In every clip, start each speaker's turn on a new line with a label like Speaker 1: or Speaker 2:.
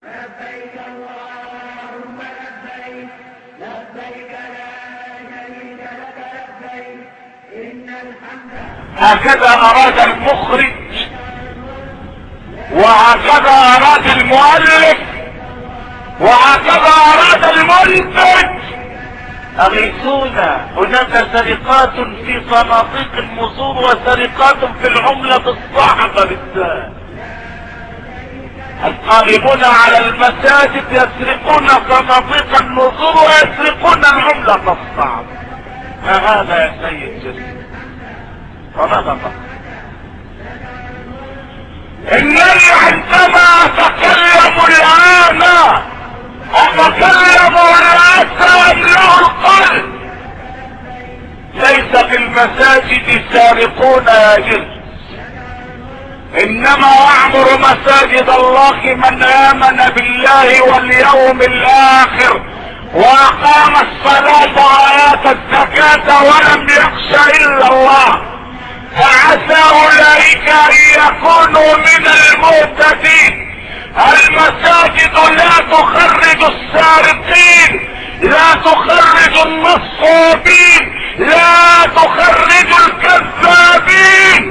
Speaker 1: لبيك اللهم لبيك لبيك لا شريك لك لبيك إن الحمد.
Speaker 2: هكذا أراد المخرج وهكذا أراد المؤلف وهكذا أراد المنتج. أغيثونا، هناك سرقات في صناديق المصور وسرقات في العملة الصعبة بالذات. القائمون على المساجد يسرقون صناديق النصور ويسرقون العملة الصعبة. ما هذا يا سيد جسد؟ فماذا فقط؟ إنني عندما أتكلم الآن أتكلم والأسى يملأ القلب. ليس في المساجد سارقون يا جسد، انما يعمر مساجد الله من امن بالله واليوم الاخر واقام الصلاة وآتى الزكاة ولم يخش الا الله، فعسى اولئك ان يكونوا من المهتدين. المساجد لا تخرج السارقين، لا تخرج النصابين، لا تخرج الكذابين.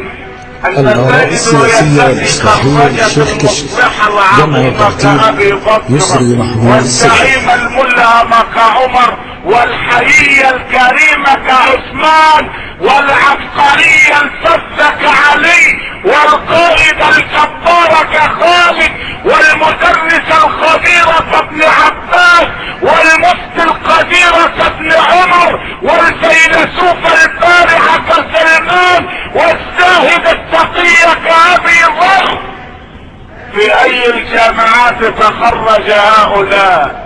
Speaker 3: الآراء السياسية والإصلاحية للشيخ كشك، جمع وترتيب يسري محمود
Speaker 2: والزعيم الملهم كعمر، والحيي الكريم كعثمان، والعبقري الفذ كعلي، والقائد الجبار كخالد، والمدرس الخبير كابن عباس، والمفتي القدير كابن عمر، والفيلسوف البارع كسلمان، والزاهد التقي كأبي ذر. في اي الجامعات تخرج هؤلاء؟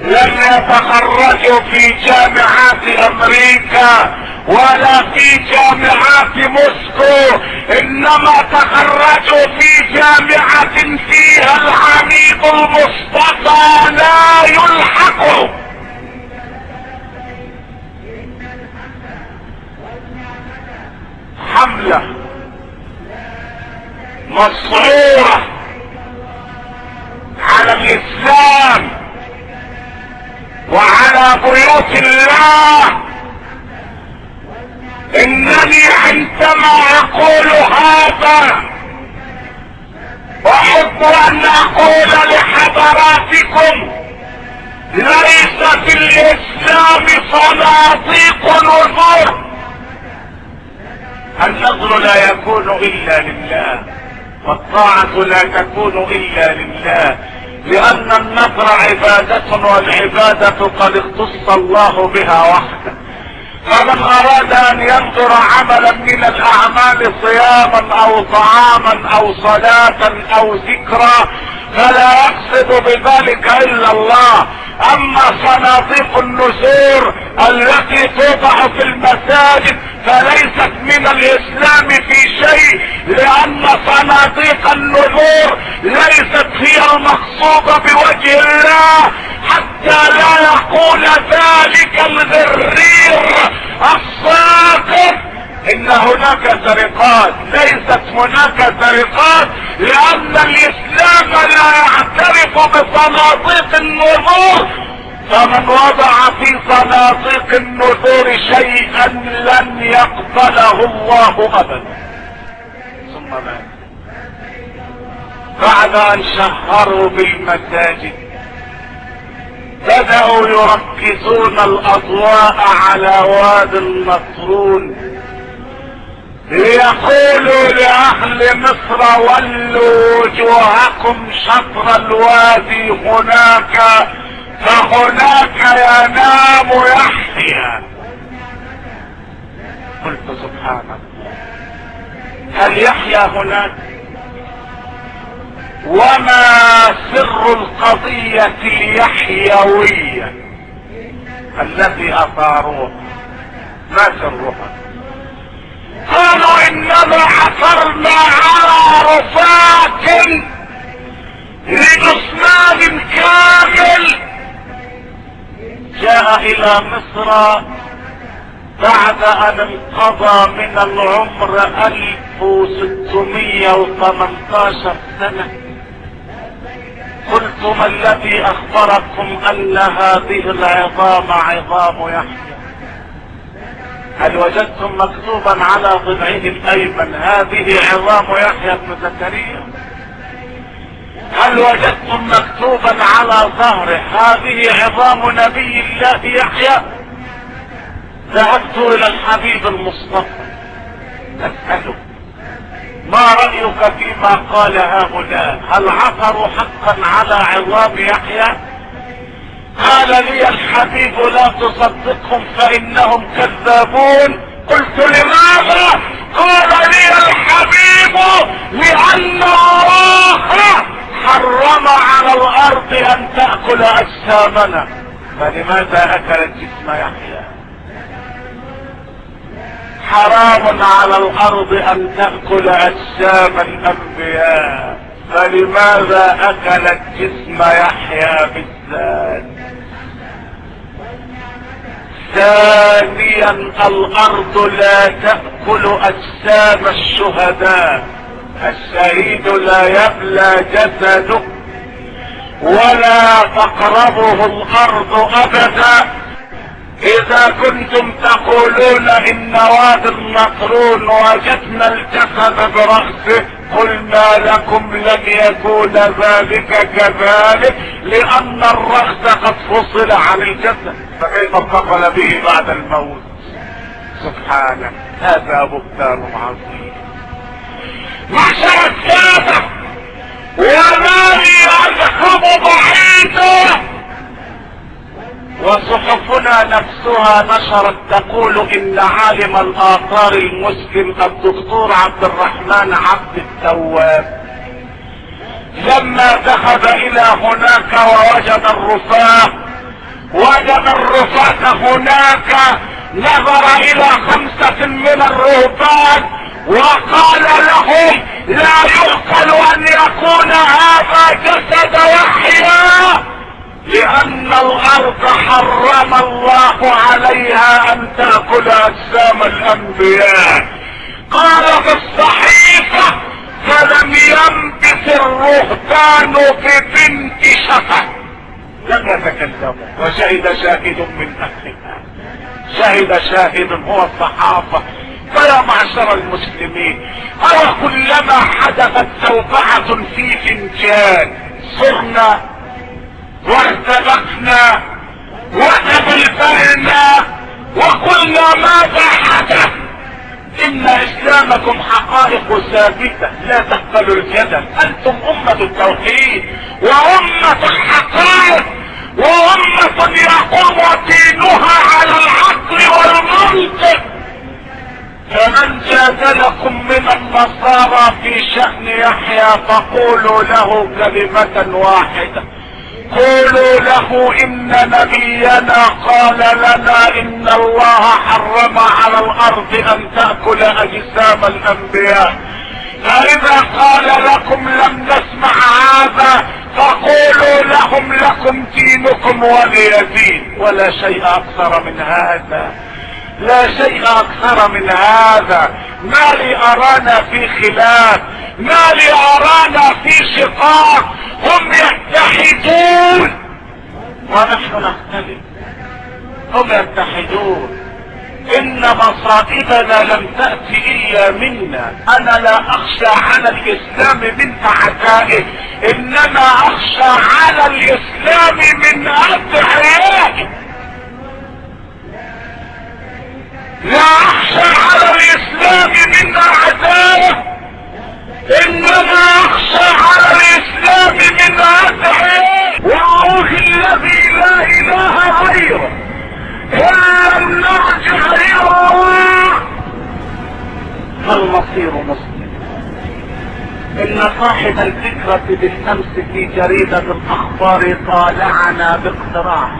Speaker 2: لم يتخرجوا في جامعات امريكا ولا في جامعات موسكو، انما تخرجوا في جامعة فيها العميد المصطفى لا يلحق. حملة مسعورة على الاسلام وعلى بيوت الله. انني عندما اقول هذا احب ان اقول لحضراتكم ليس في الاسلام صناديق نذور. النذر لا يكون الا لله، والطاعة لا تكون الا لله، لان النذر عبادة والعبادة قد اختص الله بها وحده. فمن اراد ان ينظر عملا من الاعمال صياما او طعاما او صلاة او ذكرى فلا يقصد بذلك الا الله. اما صناديق النذور التي توضع في المساجد فليست من الاسلام في شيء، لان صناديق النذور ليست هي المقصودة بوجه الله، حتى لا يقول ذلك الغرير الصادق ان هناك سرقات. ليست هناك سرقات، لان الاسلام لا يعترف بصناديق النذور. فمن وضع في صناديق النذور شيئا لن يقبله الله ابدا. ثم مات بعد ان شهروا بالمساجد بدأوا يركزون الاضواء على وادي النطرون ليقولوا لاهل مصر ولوا وجوهكم شطر الوادي هناك، فهناك ينام يحيى. قلت سبحان الله، هل يحيى هناك؟ وما سر القضية اليحيوية التي اثاروها؟ ما سرها؟ قالوا انما عثرنا على رفاة لجثمان كامل جاء الى مصر بعد ان انقضى من العمر 1618 سنة. قلت ما الذي اخبركم ان هذه العظام عظام يحيى؟ هل وجدتم مكتوبا على ضلعه الايمن هذه عظام يحيى بن زكريا؟ هل وجدتم مكتوبا على ظهره هذه عظام نبي الله يحيى؟ ذهبت الى الحبيب المصطفى اسأله ما رأيك فيما قال هؤلاء؟ هل عثروا حقا على عظام يحيى؟ قال لي الحبيب لا تصدقهم فانهم كذابون. قلت لماذا؟ قال لي الحبيب لان الله حرم على الارض ان تأكل اجسامنا، فلماذا اكلت جسم يحيى؟ حرام على الارض ان تأكل اجسام الانبياء، فلماذا اكلت جسم يحيى بالذات؟ ثانيا الارض لا تأكل اجسام الشهداء، الشهيد لا يبلى جسده ولا تقربه الارض ابدا. اذا كنتم تقولون ان وادي النطرون وجدنا الجسد برأسه، قلنا لكم لن يكون ذلك كذلك لان الرأس قد فصل عن الجسد، فكيف اتصل به بعد الموت؟ سبحانه، هذا بهتان عظيم. معشر السادة، وما لي اذهب بعيدا وصحفنا نفسها نشرت تقول ان عالم الاثار المسلم الدكتور عبد الرحمن عبد التواب لما ذهب الى هناك ووجد الرفاه، وجد الرفاه هناك، نظر الى 5 من الرهبان وقال لهم لا يعقل ان يكون هذا جسد يحيى، لان الارض حرم الله عليها ان تأكل اجسام الانبياء. قال في الصحيفة فلم ينبت الرهبان ببنت شفا، لم يتكلموا، وشهد شاهد من اهلها، شهد شاهد هو الصحافة. فيا معشر المسلمين، أو كلما حدثت زوبعة في فنجان صرنا وارتبكنا وتبلبلنا وقلنا ماذا حدث؟ ان اسلامكم حقائق ثابتة لا تقبل الجدل، انتم امة التوحيد وامة الحقائق وامة يقوم دينها على العقل والمنطق. فمن جادلكم من النصارى في شأن يحيى فقولوا له كلمة واحدة، قولوا له ان نبينا قال لنا ان الله حرم على الارض ان تأكل اجسام الانبياء، فاذا قال لكم لم نسمع هذا فقولوا لهم لكم دينكم ولي دين. ولا شيء اكثر من هذا، لا شيء اكثر من هذا. ما لي ارانا في خلاف، ما لي ارانا في شقاق، هم يتحدون ونحن نختلف، هم يتحدون. ان مصائبنا لم تأتي الا منا. انا لا اخشى على الاسلام من اعدائه، انما اخشى على الاسلام من ادعيائه. لا اخشى على الاسلام من اعدائه، انما اخشى على الاسلام من ادعيائه. واعوذ الذي لا اله غيره ان لم نرجع الى الله فالمصير مسلم. ان صاحب الفكرة بالامس في جريدة الاخبار طالعنا باقتراح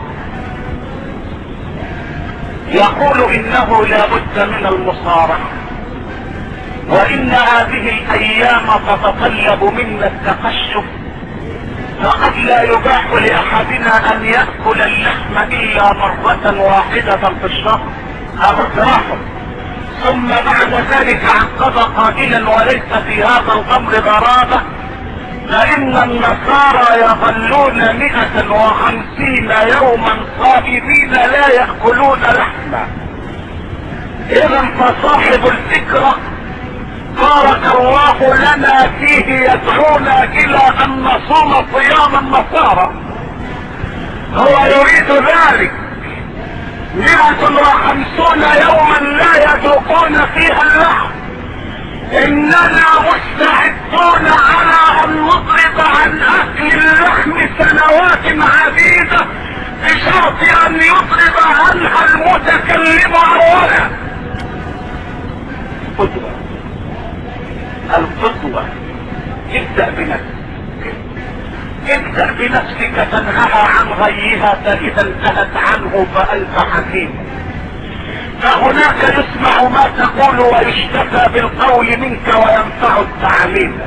Speaker 2: يقول انه لا بد من المصارحة، وان هذه الايام تتطلب منا التقشف، فقد لا يباح لاحدنا ان يأكل اللحم الا مرة واحدة في الشهر. هذا اقتراحه. ثم بعد ذلك عقب قائلا وليس في هذا الامر غرابة فإن النصارى يظلون 150 يوما صائمين لا يأكلون لحما. إذا فصاحب الفكرة بارك الله لنا فيه يدعونا إلى أن نصوم صيام النصارى. هو يريد ذلك 150 يوما لا يذوقون فيها اللحم. اننا مستعدون على ان نضرب عن اكل اللحم سنوات عديدة بشرط ان يضرب عنها المتكلم اولا. قدوة، القدوة ابدأ بنفسك، ابدأ بنفسك تنهى عن غيها، فاذا انتهت عنه فألف حكيم. فهناك يسمع ما تقول ويشتكى بالقول منك وينفع التعليم.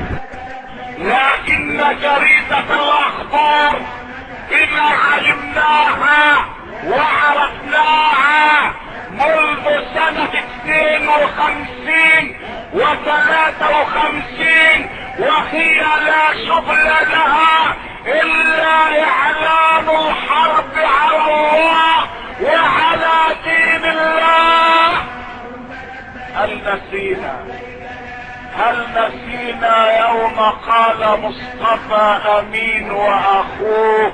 Speaker 2: لكن جريدة الاخبار بما علمناها وعرفناها منذ سنة 52 و53 وهي لا شغل لها الا اعلان الحرب على الله وعلى دين الله. هل نسينا يوم قال مصطفى امين واخوه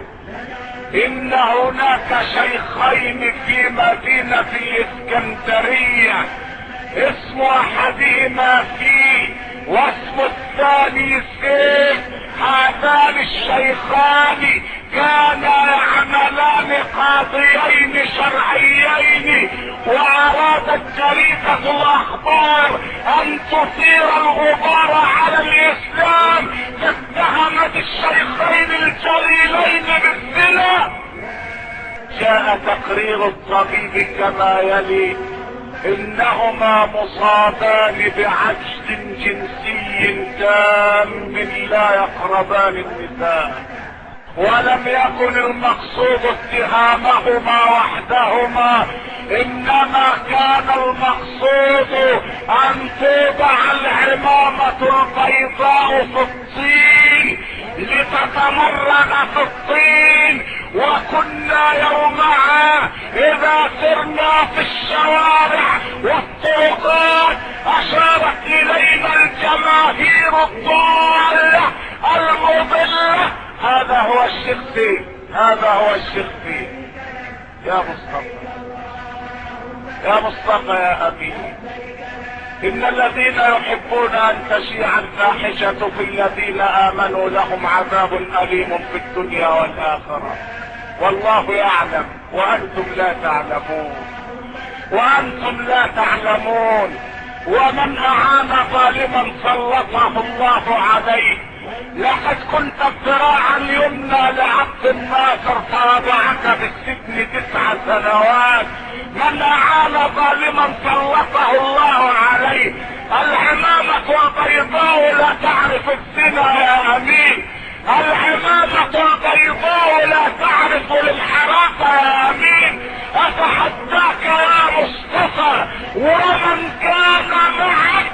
Speaker 2: ان هناك شيخين في مدينة الاسكندرية اسم احدهما فيه واسم الثاني سيف. هذان الشيخان كانا يعملان قاضيين شرعيين، وارادت جريدة الاخبار ان تثير الغبار على الاسلام، فاتهمت الشيخين الجليلين بالزنا. جاء تقرير الطبيب كما يلي: انهما مصابان بعجز جنسي تام لا يقربان النساء، ولم يكن المقصود اتهامهما وحدهما، انما كان المقصود ان توضع العمامة البيضاء في الطين لتتمرغ في الطين. وكنا يومها اذا سرنا في الشوارع والطرقات اشارت الينا الجماهير الضالة المضلة: هذا هو الشيخ فيه، هذا هو الشيخ فيه. يا مصطفى، يا مصطفى يا ابي، ان الذين يحبون ان تشيع الفاحشة في الذين امنوا لهم عذاب اليم في الدنيا والاخرة، والله يعلم وانتم لا تعلمون، وانتم لا تعلمون. ومن اعان ظالما سلطه الله عليه. لقد كنت الذراع اليمنى لعبد الناصر فوضعك بالسجن 9 سنوات. من اعان ظالما سلطه الله عليه. العمامة البيضاء لا تعرف الزنا يا امين، العمامة البيضاء لا تعرف الانحراف يا امين. اتحداك يا مصطفى ومن كان معك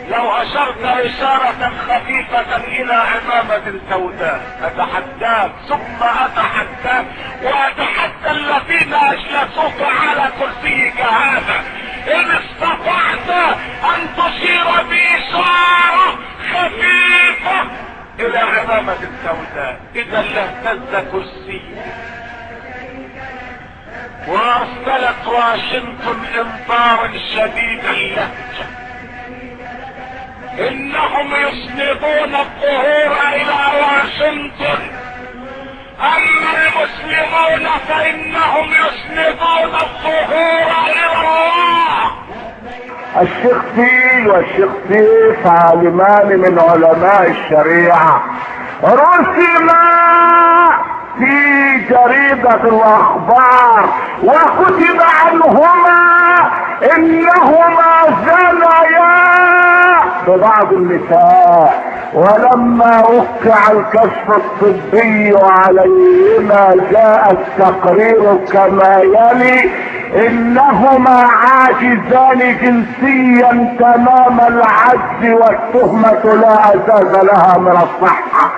Speaker 2: لو اشرت اشارة خفيفة الى عمامة سوداء، اتحداك ثم اتحداك واتحدى الذين اجلسوك على كرسيك هذا ان استطعت ان تشير باشارة خفيفة الى عمامة سوداء اذا لاهتز كرسي. وارسلت واشنطن انذارا شديد اللهجة: انهم يسندون الظهور الى واشنطن، اما المسلمون فانهم يسندون الظهور الى الله.
Speaker 4: الشيخ فيل والشيخ سيف عالمان من علماء الشريعة رسما في جريدة الاخبار وكتب عنهما انهما زنيا ببعض النساء، ولما وقع الكشف الطبي عليهما جاء التقرير كما يلي: انهما عاجزان جنسيا تمام العجز والتهمة لا اساس لها من الصحة.